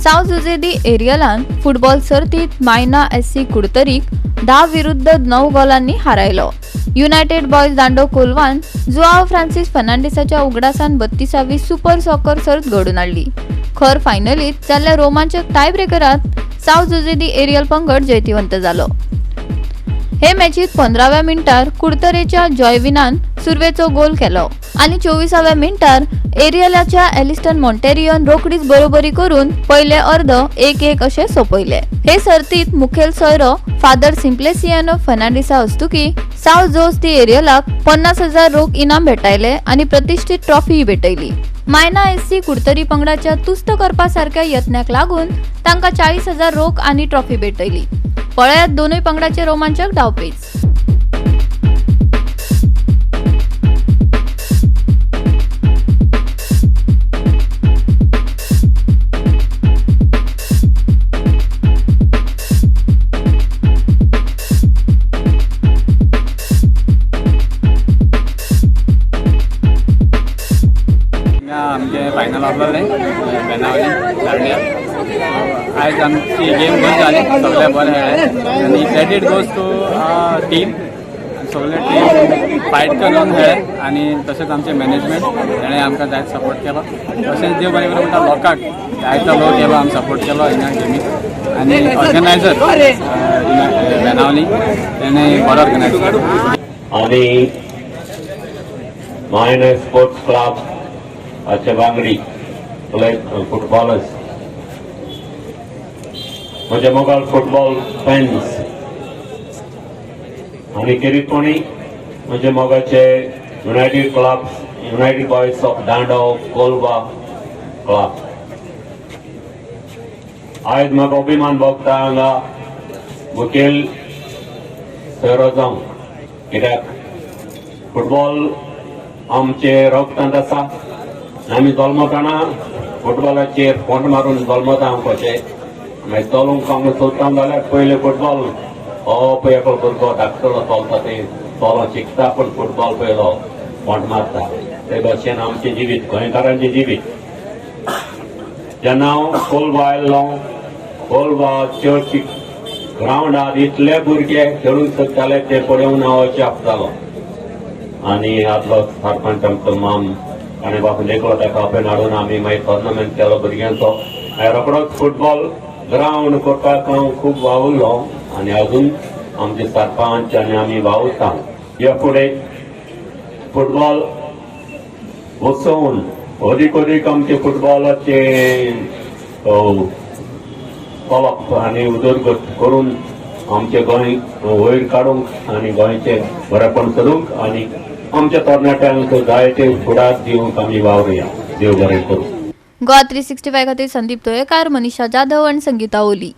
South जोसे दी एरियलान football सर्तीत मायना SC कुडतरीक 10 विरुद्ध 9 गोलांनी हारायलो। युनायटेड बॉयज दांडो कोलवान जुआओ फ्रांसिस फर्नांडिसाच्या उगडासान 32वी सुपर सॉकर सर्त घडून हाडली। खर फायनलीत जाल्ल्या रोमांचक टाय ब्रेकरात साउथ जोसे दी एरियल पंगड जैतिवंत जालो। हे मॅचीत 15व्या मिनिटार कुडतरेच्या जॉयविनान सुरवेचो गोल केलो आणि 24व्या मिनिटार एरियलाच्या एलिस्टन मॉन्टेरियन रोखडीच बरोबरी करून पहिले अर्ध 1-1 असे सोपयले। हे सर्तीत मुखेल सोयरो फादर सिम्प्लिसियानो फर्नांडिसा हस्तुकी साउथ जोस दी एरियलाक 50,000 रोख इनाम भेटायले आणि प्रतिष्ठित ट्रॉफी भेटयली। मायना एससी कुडतरी पंगडाच्या तुस्त करपासारख्या यत्नाक लागून तांका 40,000 रोख आणि ट्रॉफी भेटयली। पळयात दोनूय पंगडाचे रोमांचक डावपेच। आमचे फायनल आपल्याला बेनावली दांडिया आज आमची गेम बरी जाली, सगळे बरे खेळ्ळे आणि क्रेडिट गोज टू टीम, सगळे टीम फायट करून खेळ्ळे आणि तसेच आमचे मॅनेजमेंट ताणें आमकां जाय सपोर्ट केलो। तशेंच देव बरें करूं म्हणटा लोकांक जायतो लोक येयलो आमी सपोर्ट केलो हिंगा गेमीक आणि ऑर्गनायझर बेनावली ताणें बरो ऑर्गनायज केलो। आणि मायना स्पोर्ट्स क्लब अच्छे बांगडी फुटबॉलर्स म्हणजे मोगल फुटबॉल फॅन्स आणि किरीकोणी म्हणजे मोगाचे United club United boys of Dando Colva club आयज म्हाका अभिमान भोगता हांगा मुखेल सोयरो जावन, कित्याक फुटबॉल आमचे रक्तांत आसा। आमी जल्मतना फुटबॉलाचेर फोंट मारून जल्मता आमकाचे मागीर चलूंक आमकां सोदता जाल्यार पयलीं फुटबॉल हो पळय एकलो भुरगो धाकटलो चलता ते चलों शिकता पूण फुटबॉल पयलो फोंट मारता। ते भाशेन आमचें जिवीत गोंयकारांचें जिवीत। जेन्ना हांव कोलवा आयल्लो, कोलवा चर्च ग्रावंडार इतले भुरगे खेळूंक सोदताले ते पळोवन हांव अजाप जालो आनी आदलो सरपंच आमचो माम आणि बापून देखलो ताका आपणान हाडून आमी मागीर टोर्नामेंट केलो भुरग्यांचो। रोखडोच फुटबॉल ग्रावंड करपाक हांव खूब वावुरलो आनी अजून आमचे सरपंच आनी आमी वावुरता। ह्या फुडें फुटबॉल वचोवन अदीक अदीक आमचे फुटबॉलाचे चलप आनी उदरगत करून आमचे गोंय वयर काडूंक आनी गोंयचे बरेपण करूंक आनी आमच्या तरणाट्यांक जायते फुडार दिवंक आमी वावरुया। देव बरें करूं। गोवा 365 खातीर संदीप तोयेकार, मनीषा जाधव आणि संगीता ओली।